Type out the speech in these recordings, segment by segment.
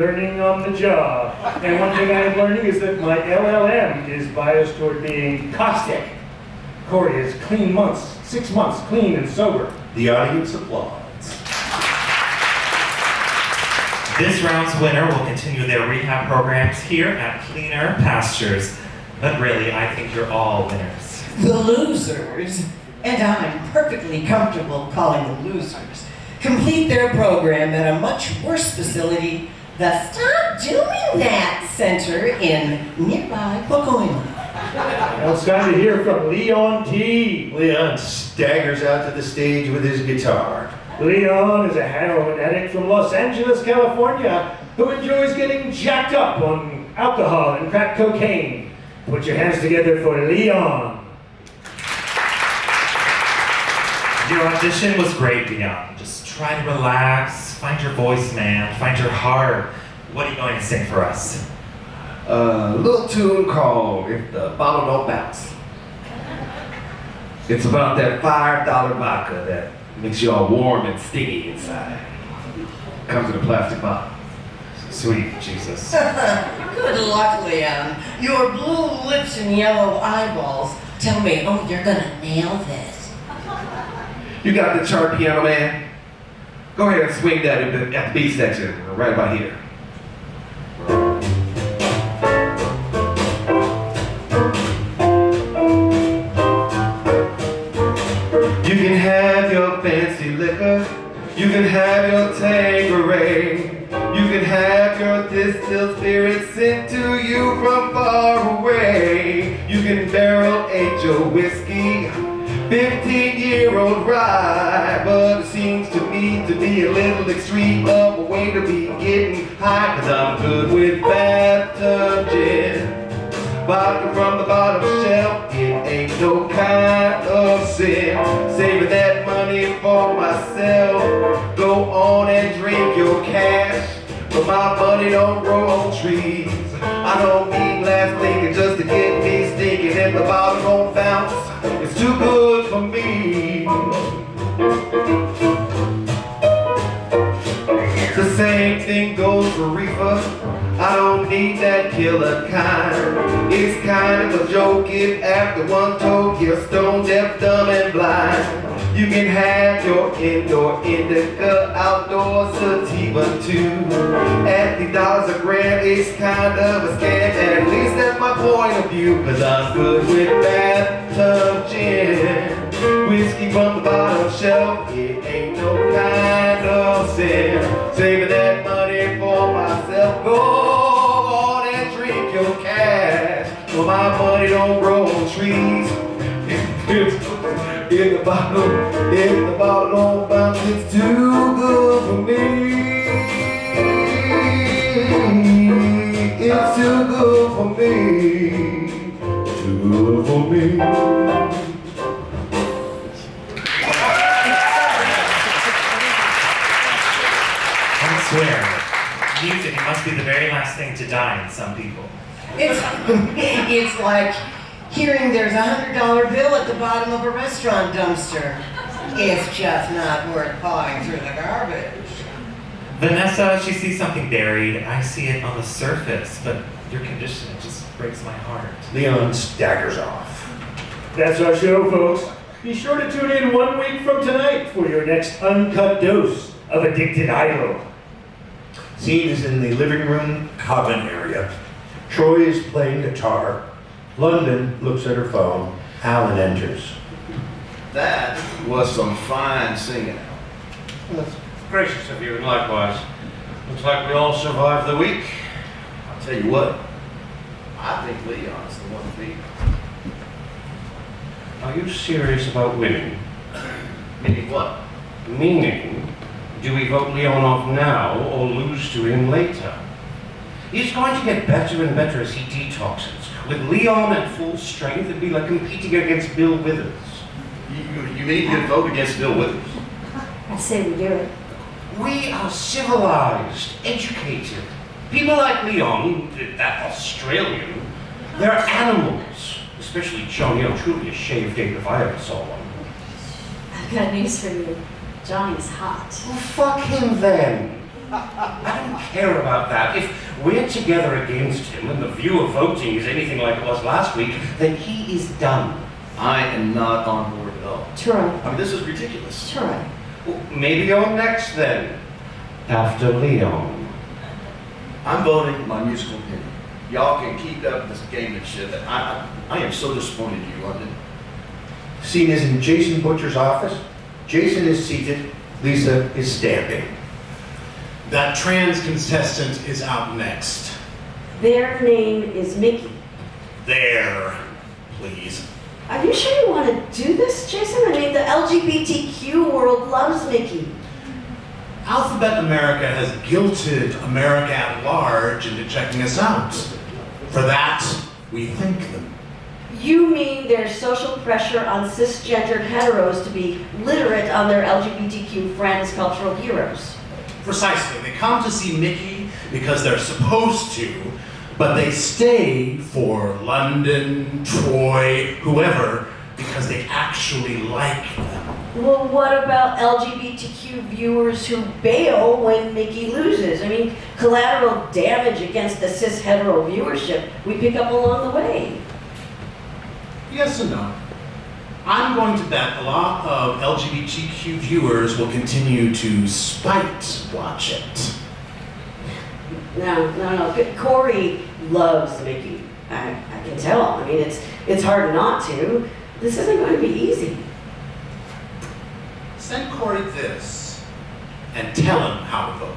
Learning on the job. And one thing I'm learning is that my LLM is biased toward being caustic. Corey has clean months, 6 months, clean and sober. The audience applauds. This round's winner will continue their rehab programs here at Cleaner Pastures. But really, I think you're all winners. The losers, and I'm perfectly comfortable calling them losers, complete their program at a much worse facility, the Stop Doing That Center in nearby Pacoima. Now it's time to hear from Leon T. Leon staggers out to the stage with his guitar. Leon is a heroin addict from Los Angeles, California, who enjoys getting jacked up on alcohol and crack cocaine. Put your hands together for Leon. Your audition was great, Leon. Just try to relax, find your voice, man, find your heart. What are you going to sing for us? A little tune called If the Bottle Don't Bounce. It's about that $5 vodka that makes you all warm and sticky inside. Comes in a plastic bottle. Sweet Jesus. Good luck, Leon. Your blue lips and yellow eyeballs tell me, oh, you're gonna nail this. You got the chart, piano man? Go ahead and swing that at the B section, right about here. You can have your fancy liquor, you can have your Tanqueray, you can have your distilled spirits sent to you from far away. You can barrel age your whiskey, 15-year-old rye, but it seems to me to be a little extreme of a way to be getting high, 'cause I'm good with bathtub gin. Vodka from the bottom shelf, it ain't no kind of sin. Saving that money for myself, go on and drink your cash. But my money don't grow on trees. I don't need last thinking just to get me stinking. If the bottle don't bounce, it's too good for me. The same thing goes for reefer. I don't need that killer kind. It's kind of a joke if after one toke you're stone deaf, dumb and blind. You can have your indoor indica, outdoor sativa too. At $3 a gram, it's kind of a scam. At least that's my point of view, 'cause I'm good with bathtub gin. Whiskey from the bottom shelf, it ain't no kind of sin. Saving that money for myself, go on and drink your cash. For my money don't grow on trees. If the bottle don't bounce, it's too good for me. It's too good for me. Too good for me. I swear, music must be the very last thing to die in some people. It's like hearing there's a $100 bill at the bottom of a restaurant dumpster. It's just not worth pawing through the garbage. Vanessa, she sees something buried. I see it on the surface, but your condition just breaks my heart. Leon staggers off. That's our show, folks. Be sure to tune in 1 week from tonight for your next uncut dose of Addicted Idol. Scene is in the living room common area. Troy is playing guitar. London looks at her phone. Alan enters. That was some fine singing. That's gracious of you, and likewise. Looks like we all survived the week. I'll tell you what, I think Leon's the one to beat. Are you serious about winning? Meaning what? Meaning, do we vote Leon off now or lose to him later? He's going to get better and better as he detoxes. With Leon at full strength, it'd be like competing against Bill Withers. You mean you'd vote against Bill Withers? I say we do it. We are civilized, educated. People like Leon, that Australian, they're animals. Especially Johnny O'Truly, a shaved ape if I ever saw one. I've got news for you. Johnny's hot. Well, fuck him then. I don't care about that. If we're together against him and the view of voting is anything like it was last week, then he is done. I am not on board at all. Troy, I mean, this is ridiculous. Troy. Well, maybe you're next then. After Leon. I'm voting my musical opinion. Y'all can keep up this game and shit. I am so disappointed in you, London. Scene is in Jason Butcher's office. Jason is seated. Lisa is standing. That trans contestant is out next. Their name is Mickey. There, please. Are you sure you want to do this, Jason? I mean, the LGBTQ world loves Mickey. Alphabet America has guilted America at large into checking us out. For that, we thank them. You mean there's social pressure on cisgendered heteros to be literate on their LGBTQ friends' cultural heroes? Precisely. They come to see Mickey because they're supposed to, but they stay for London, Troy, whoever, because they actually like them. Well, what about LGBTQ viewers who bail when Mickey loses? I mean, collateral damage against the cis hetero viewership we pick up along the way. Yes and no. I'm going to bet a lot of LGBTQ viewers will continue to spite watch it. No. Corey loves Mickey. I can tell. I mean, it's hard not to. This isn't going to be easy. Send Corey this and tell him how to vote.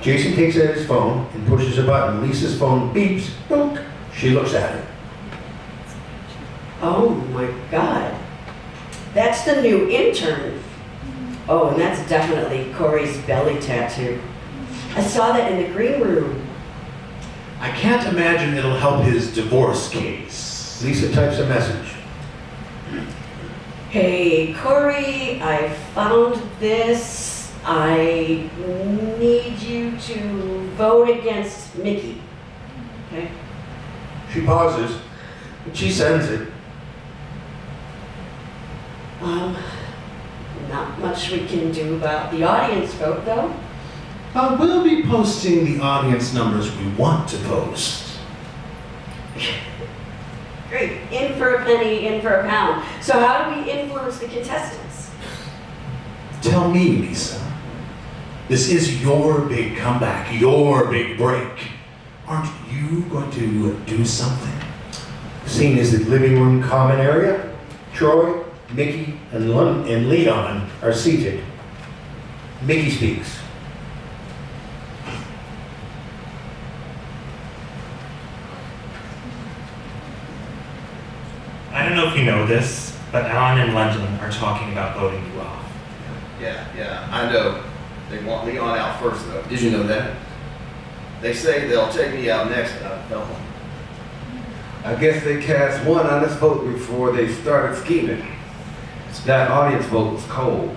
Jason takes out his phone and pushes a button. Lisa's phone beeps. Boop. She looks at it. Oh my God. That's the new intern. Oh, and that's definitely Corey's belly tattoo. I saw that in the green room. I can't imagine it'll help his divorce case. Lisa types a message. Hey, Corey, I found this. I need you to vote against Mickey. Okay? She pauses, and she sends it. Not much we can do about the audience vote, though. We'll be posting the audience numbers we want to post. Great. In for a penny, in for a pound. So how do we influence the contestants? Tell me, Lisa. This is your big comeback, your big break. Aren't you going to do something? Scene is the living room common area. Troy, Mickey, and Leon are seated. Mickey speaks. I don't know if you know this, but Alan and London are talking about voting you off. Yeah, I know. They want Leon out first, though. Did you know that? They say they'll take me out next, and I don't. I guess they cast one honest vote before they started scheming. That audience vote was cold.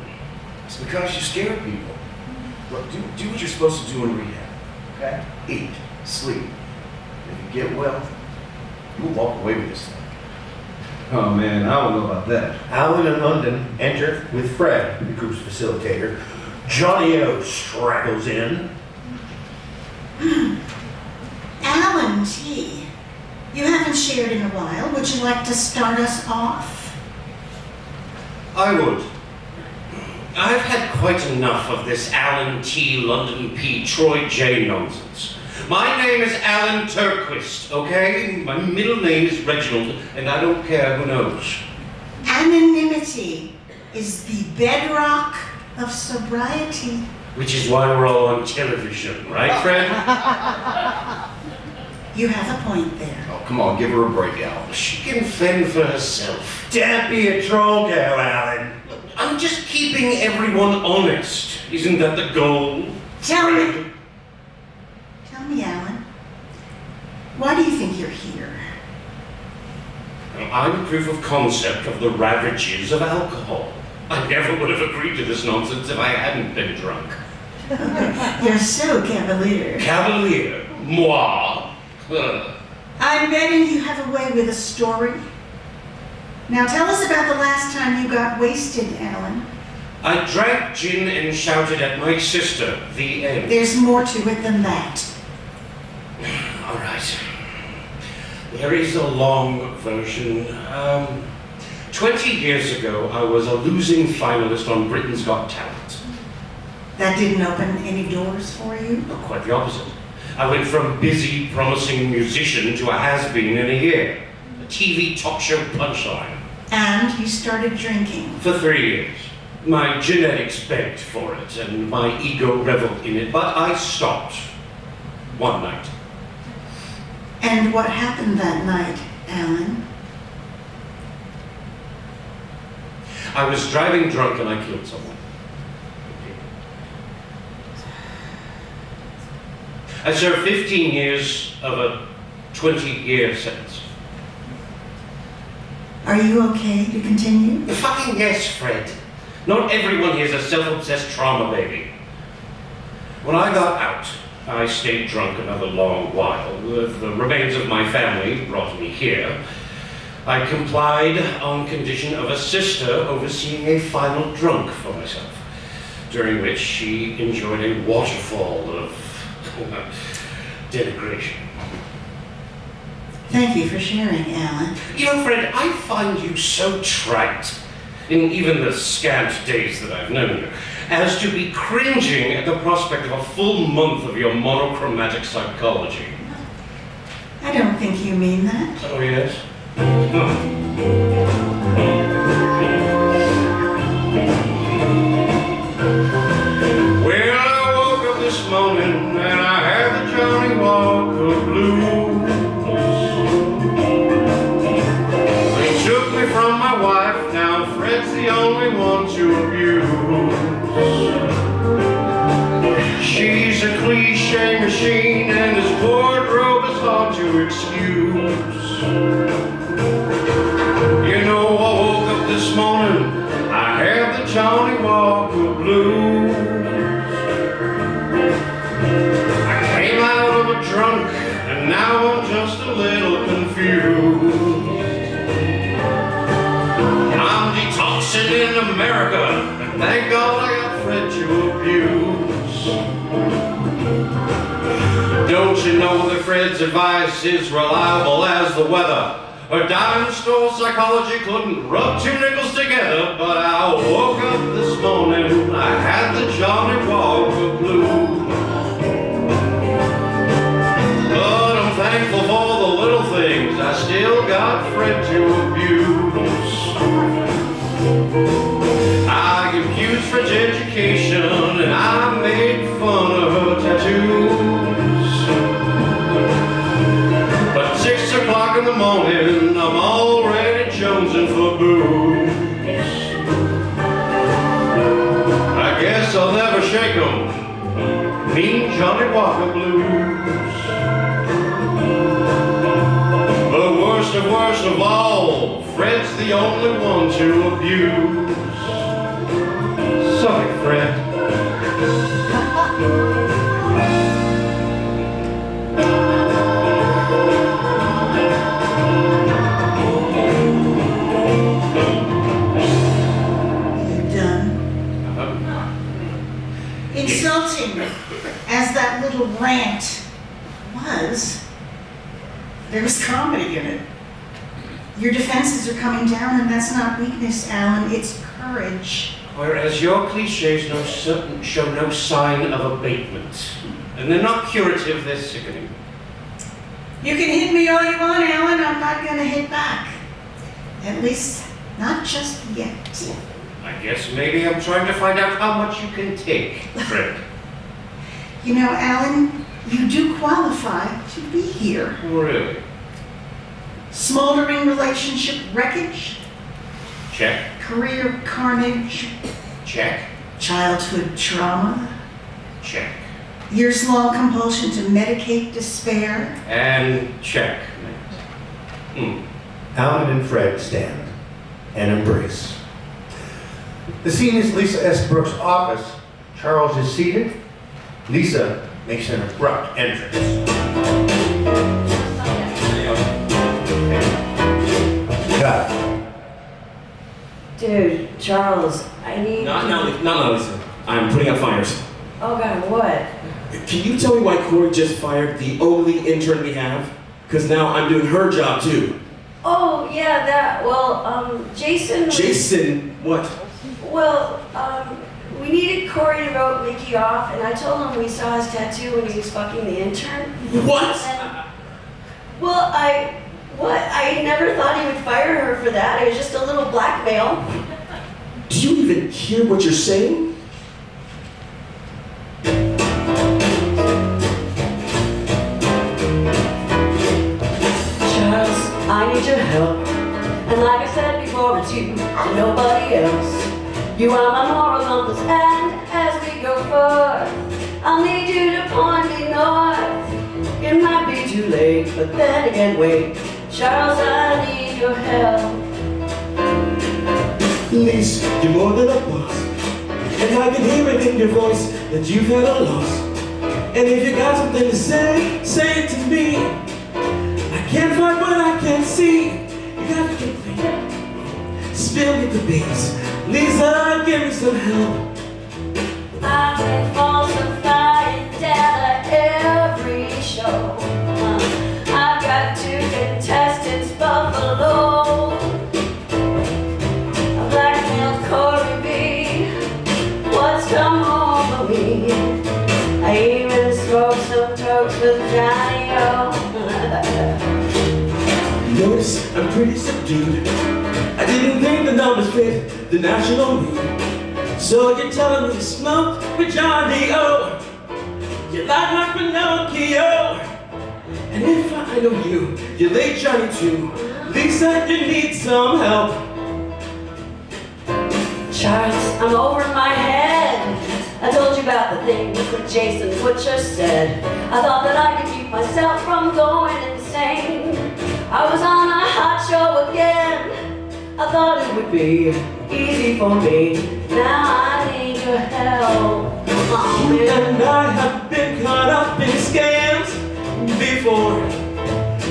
It's because you scare people. Look, do what you're supposed to do in rehab, okay? Eat, sleep. If you get well, you'll walk away with this thing. Oh man, I don't know about that. Alan and London enter with Fred, the group's facilitator. Johnny O straggles in. Alan T., you haven't shared in a while. Would you like to start us off? I would. I've had quite enough of this Alan T, London P, Troy J nonsense. My name is Alan Turquist, okay? My middle name is Reginald, and I don't care who knows. Anonymity is the bedrock of sobriety. Which is why we're all on television, right, Fred? You have a point there. Oh, come on, give her a break, Al. She can fend for herself. Don't be a troll girl, Alan. I'm just keeping everyone honest. Isn't that the goal? Tell me, Alan, why do you think you're here? I'm proof of concept of the ravages of alcohol. I never would have agreed to this nonsense if I hadn't been drunk. You're so cavalier. Cavalier? Moi? I'm betting you have a way with a story. Now tell us about the last time you got wasted, Alan. I drank gin and shouted at my sister. The end. There's more to it than that. All right. There is a long version. 20 years ago, I was a losing finalist on Britain's Got Talent. That didn't open any doors for you? Quite the opposite. I went from busy, promising musician to a has-been in a year. A TV talk show punchline. And you started drinking. For 3 years. My genetics begged for it, and my ego reveled in it, but I stopped. One night. And what happened that night, Alan? I was driving drunk and I killed someone. I served 15 years of a 20-year sentence. Are you okay to continue? Fucking yes, Fred. Not everyone here's a self-obsessed trauma baby. When I got out, I stayed drunk another long while. The remains of my family brought me here. I complied on condition of a sister overseeing a final drunk for myself, during which she enjoyed a waterfall of denigration. Thank you for sharing, Alan. You know, Fred, I find you so trite, in even the scant days that I've known you, as to be cringing at the prospect of a full month of your monochromatic psychology. I don't think you mean that. Oh, yes? Well, I woke up this morning and I had the Johnny Walker blues. They took me from my wife, now Fred's the only one to abuse. She's a cliche machine and his wardrobe is hard to excuse. You know, I woke up this morning, I had the Johnny Walker blues. I came out of a drunk, and now I'm just a little confused. I'm detoxing in America, and thank God I got Fred to abuse. Don't you know that Fred's advice is reliable as the weather? A dime store psychology couldn't rub two nickels together, but I woke up this morning, I had the Johnny Walker blues. But I'm thankful for the little things, I still got Fred to abuse. I confused Fred's education, and I made fun of her tattoos. But 6 o'clock in the morning, I'm already jonesing for booze. I guess I'll never shake 'em, mean Johnny Walker blues. But worst of all, Fred's the only one to abuse. Sorry, Fred. Insulting as that little rant was, there was comedy in it. Your defenses are coming down, and that's not weakness, Alan, it's courage. Whereas your cliches show no sign of abatement. And they're not curative, they're sickening. You can hit me all you want, Alan, I'm not gonna hit back. At least, not just yet. I guess maybe I'm trying to find out how much you can take, Fred. You know, Alan, you do qualify to be here. Really? Smoldering relationship wreckage, Check. career carnage, Check. childhood trauma, Check. years-long compulsion to medicate despair. And check. Alan and Fred stand and embrace. The scene is Lisa S. Brooks' office. Charles is seated. Lisa makes an abrupt entrance. Got it. Dude, Charles, I need. Not Lisa. I'm putting out fires. Oh God, what? Can you tell me why Corey just fired the only intern we have? Because now I'm doing her job too. Oh yeah, that. Well, Jason. Jason, what? Well, we needed Corey to vote Mickey off, and I told him we saw his tattoo when he was fucking the intern. What? Well, I never thought he would fire her for that. It was just a little blackmail. Do you even hear what you're saying? Charles, I need your help. And like I said before, it's you and nobody else. You are my moral compass, and as we go forth, I'll need you to point me north. It might be too late, but then again, wait. Charles, I need your help. Lisa, you're more than a boss. And I can hear it in your voice that you've had a loss. And if you got something to say, say it to me. I can't find what I can't see. You got to complete. Spill me the beans. Lisa, give me some help. I've been falsifying data every show. I've got 2 contestants, Buffalo. I blackmailed Corey B. What's come over me? I even smoked some tokes with Johnny O. Notice I'm pretty subdued. I didn't think the numbers fit the national need. So you're telling me you smoked with Johnny O. You like my Pinocchio. And if I know you, you like Johnny too. Lisa, you need some help. Charles, I'm over my head. I told you about the thing with Jason Butcher said. I thought that I could keep myself from going insane. I was on a hot show again. I thought it would be easy for me. Now I need your help. Oh, You and I have been caught up in scams before.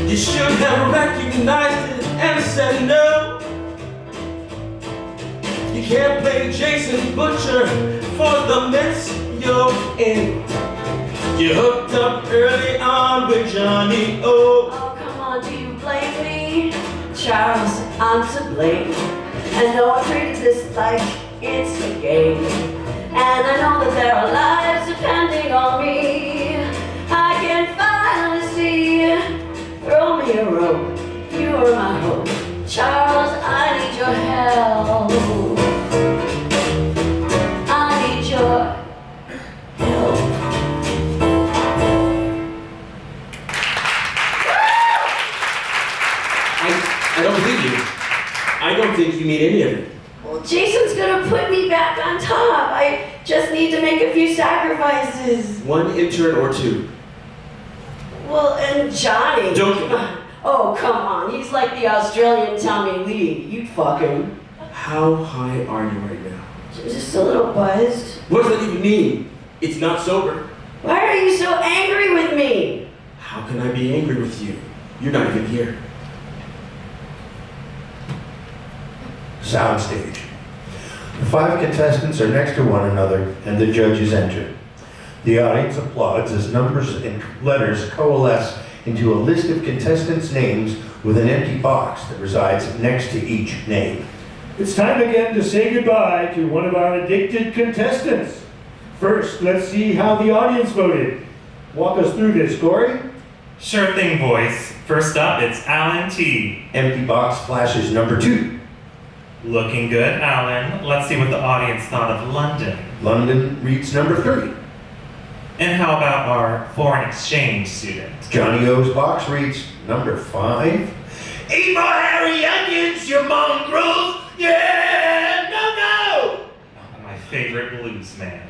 You should have recognized it and said no. You can't blame Jason Butcher for the mess you're in. You hooked up early on with Johnny O. Oh, come on, do you blame me? Charles, I'm to blame. I know I treated this like it's a game. And I know that there are lives depending on me. I can finally see. Throw me a rope, you are my hope. Charles, I need your help. I need your help. I don't believe you. I don't think you mean any of it. Well, Jason's gonna put me back on top. I just need to make a few sacrifices. 1 intern or 2. Well, and Johnny. Don't. Oh, come on. He's like the Australian Tommy Lee. You'd fuck him. How high are you right now? Just a little buzzed. What does that even mean? It's not sober. Why are you so angry with me? How can I be angry with you? You're not even here. Soundstage. The 5 contestants are next to one another and the judges enter. The audience applauds as numbers and letters coalesce into a list of contestants' names with an empty box that resides next to each name. It's time again to say goodbye to one of our addicted contestants. First, let's see how the audience voted. Walk us through this, Corey. Sure thing, boys. First up, it's Alan T. Empty box flashes number 2. Looking good, Alan. Let's see what the audience thought of London. London reads number 3. And how about our foreign exchange student? Johnny O's box reads number 5. Eat more hairy onions, you mongrels! Yeah! No! My favorite blues man.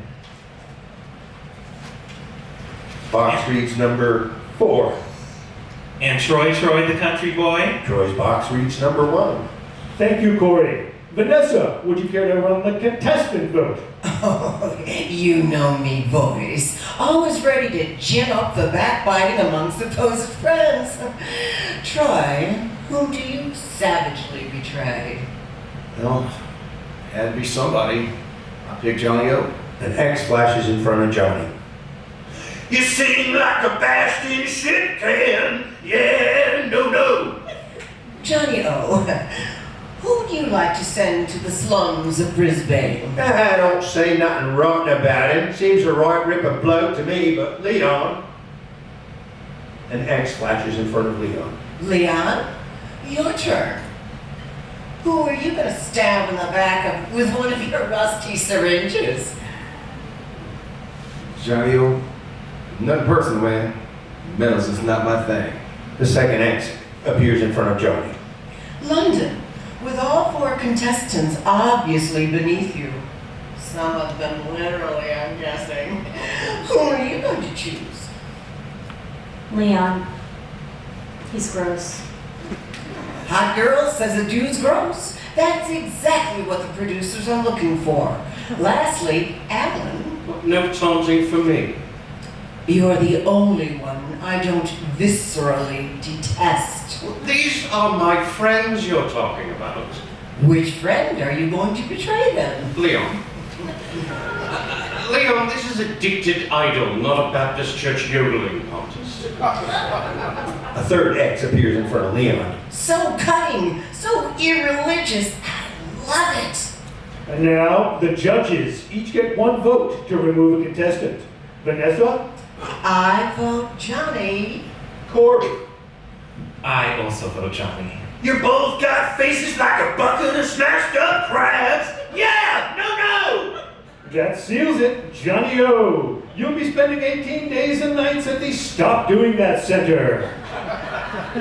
Box reads number 4. And Troy the country boy? Troy's box reads number 1. Thank you, Corey. Vanessa, would you care to run the contestant vote? Oh, you know me, boys. Always ready to gin up the backbiting among supposed friends. Troy, whom do you savagely betray? Well, Had to be somebody. I picked Johnny O. An X flashes in front of Johnny. You sing like a bastard shit can. Yeah, no. Johnny O, who would you like to send to the slums of Brisbane? I don't say nothing rotten about him. Seems a right rip of bloke to me, but Leon. An X flashes in front of Leon. Leon, your turn. Who are you going to stab in the back of with one of your rusty syringes? Johnny O, nothing personal, man. Metal's just not my thing. The second X appears in front of Johnny. London, with all 4 contestants obviously beneath you. Some of them literally, I'm guessing. Who are you going to choose? Leon. He's gross. Hot girl says a dude's gross. That's exactly what the producers are looking for. Lastly, Alan. No taunting for me. You're the only one I don't viscerally detest. These are my friends you're talking about. Which friend are you going to betray then? Leon. Leon, this is Addicted Idol, not a Baptist church yodeling contest. A third X appears in front of Leon. So cutting, so irreligious. I love it. And now, the judges each get 1 vote to remove a contestant. Vanessa? I vote Johnny. Corey? I also vote Johnny. You both got faces like a bucket of smashed up crabs. Yeah, no. That seals it, Johnny O. You'll be spending 18 days and nights at the Stop Doing That Center.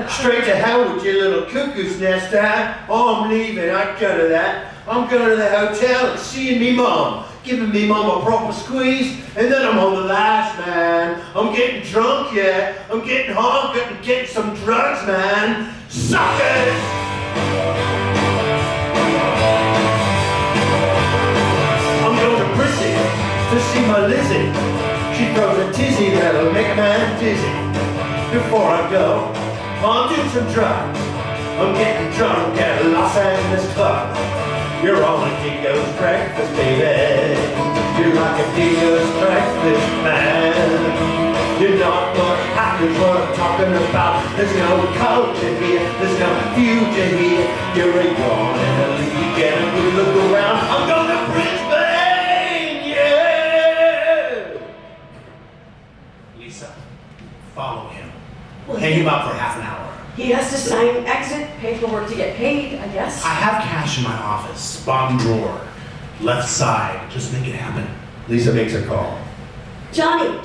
Straight to hell with your little cuckoo's nest, I'm leaving, I go to that. I'm going to the hotel and seeing me mum. Giving me mum a proper squeeze, and then I'm on the lash, man. I'm getting drunk, yeah. I'm getting hot, getting some drugs, man. Suckers! I'm going to prison to see my Lizzie. She throws a tizzy that'll make a man dizzy. Before I go, I'll do some drugs. I'm getting drunk at a Los Angeles club. You're on a Dingo's breakfast, baby. You're like a Dingo's breakfast, man. You're not much happy what I'm talking about. There's no culture here, there's no future here. You're a yawn and a leak and a good look around. I'm going to Brisbane, yeah! Lisa, follow him. Hang him up for half an hour. He has to sign exit paperwork to get paid, I guess. I have cash in my office, bottom drawer, left side. Just make it happen. Lisa makes a call. Johnny.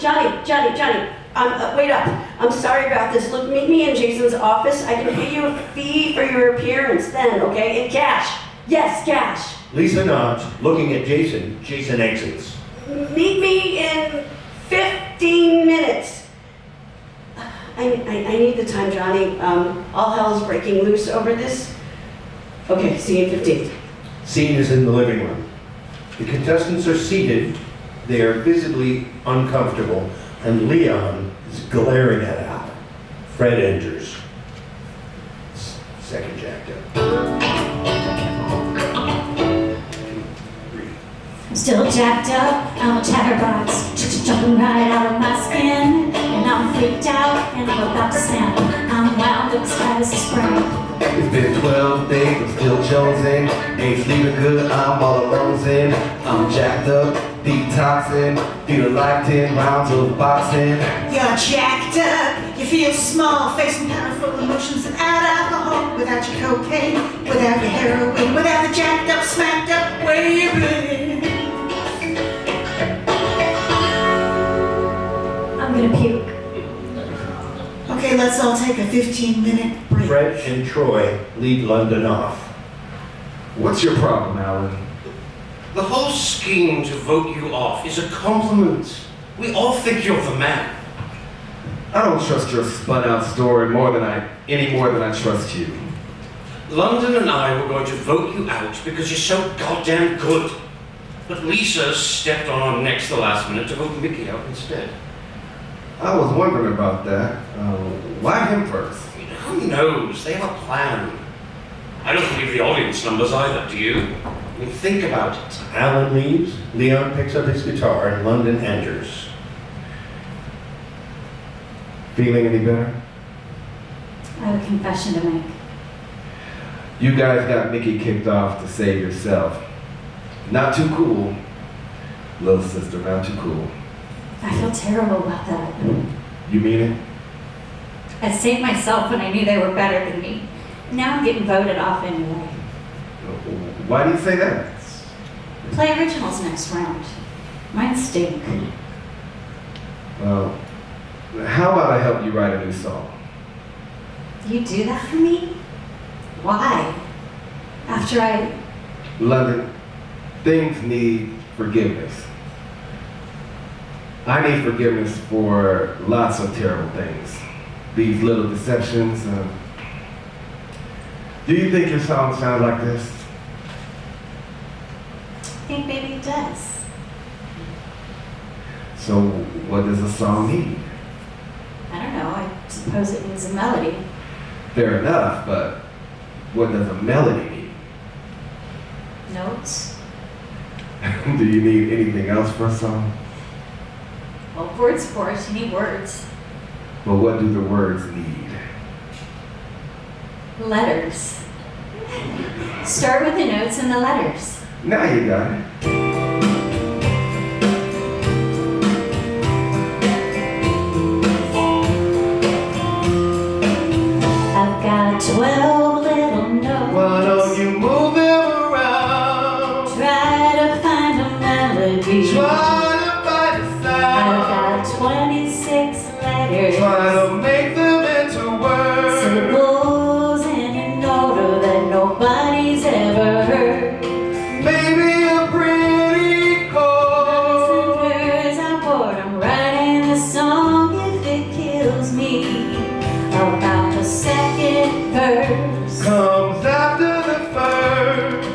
Wait up. I'm sorry about this. Look, meet me in Jason's office. I can pay you a fee for your appearance then, okay? In cash. Yes, cash. Lisa nods, looking at Jason. Jason exits. Meet me in 15 minutes. I need the time, Johnny. All hell's breaking loose over this. Okay, see you in 15. Scene is in the living room. The contestants are seated. They are visibly uncomfortable, and Leon is glaring at Al. Fred enters. Second jacked up. I'm still jacked up, I'm a chatterbox, jumping right out of my skin. And I'm freaked out, and I'm about to snap. I'm wound up as high as a spring. It's been 12 days, I'm still jonesing. Ain't sleeping good, I'm all alone in. I'm jacked up, detoxing. Feeling like 10 rounds of boxing. You're jacked up, you feel small, facing powerful emotions without alcohol, without your cocaine, without your heroin, without the jacked up, smacked up way you been. I'm gonna puke. Okay, let's all take a 15-minute break. Fred and Troy lead London off. What's your problem, Alan? The whole scheme to vote you off is a compliment. We all think you're the man. I don't trust your spun-out story any more than I trust you. London and I were going to vote you out because you're so goddamn good. But Lisa stepped on our necks the last minute to vote Mickey out instead. I was wondering about that. Why him first? Who knows? They have a plan. I don't believe the audience numbers either, do you? I mean, think about it. Alan leaves, Leon picks up his guitar, and London enters. Feeling any better? I have a confession to make. You guys got Mickey kicked off to save yourself. Not too cool. Little sister, not too cool. I feel terrible about that. You mean it? I saved myself when I knew they were better than me. Now I'm getting voted off anyway. Why do you say that? Play originals next round. Mine stink. Well, how about I help you write a new song? You do that for me? Why? After I... London, things need forgiveness. I need forgiveness for lots of terrible things. These little deceptions. Do you think your song sounds like this? I think maybe it does. So what does a song need? I don't know. I suppose it needs a melody. Fair enough, but what does a melody need? Notes. Do you need anything else for a song? Well, words, of course. You need words. But what do the words need? Letters. Start with the notes and the letters. Now you got it. I've got 12 little notes. Why don't you move them around? Try to find a melody. Try to find a sound. I've got 26 letters. Try to make them into words. Syllables in an order that nobody's ever heard. Maybe a pretty chord. Words are bored. I'm writing the song if it kills me. About the second verse. Comes after the first.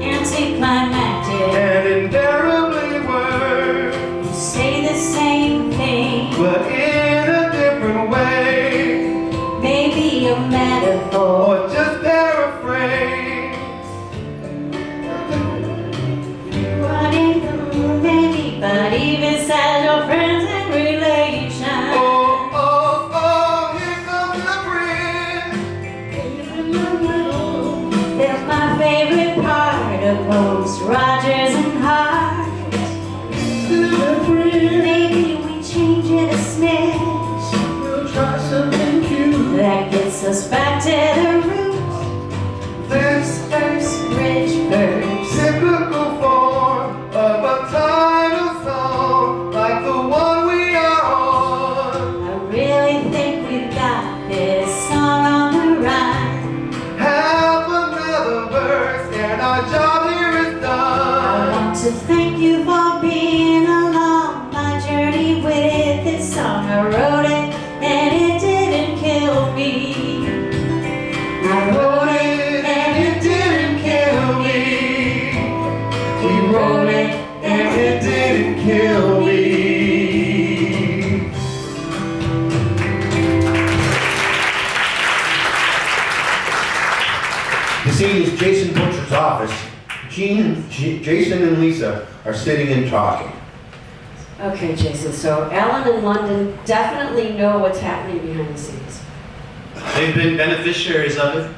Anticlimactic. And invariably words. Say the same thing. But in a different way. Maybe a metaphor. Or just paraphrase. Running through anybody besides your friends and relations. Oh, oh, oh, here comes the bridge. They're my favorite part of most Rogers and Hart. Maybe we change it a smidge. We'll try something cute. That gets us back to the roots. This Verse, bridge, verse. typical form of a title song like the one we are on. I really think we've got this song on the run. Have another verse and our job here is I done. want to thank you for being along my journey with this song. I wrote it and it didn't kill me. I wrote it and it didn't kill me. We wrote it and it didn't kill me. The scene is Jason Butcher's office. Jason and Lisa are sitting and talking. Okay, Jason, so Alan and London definitely know what's happening behind the scenes. They've been beneficiaries of it.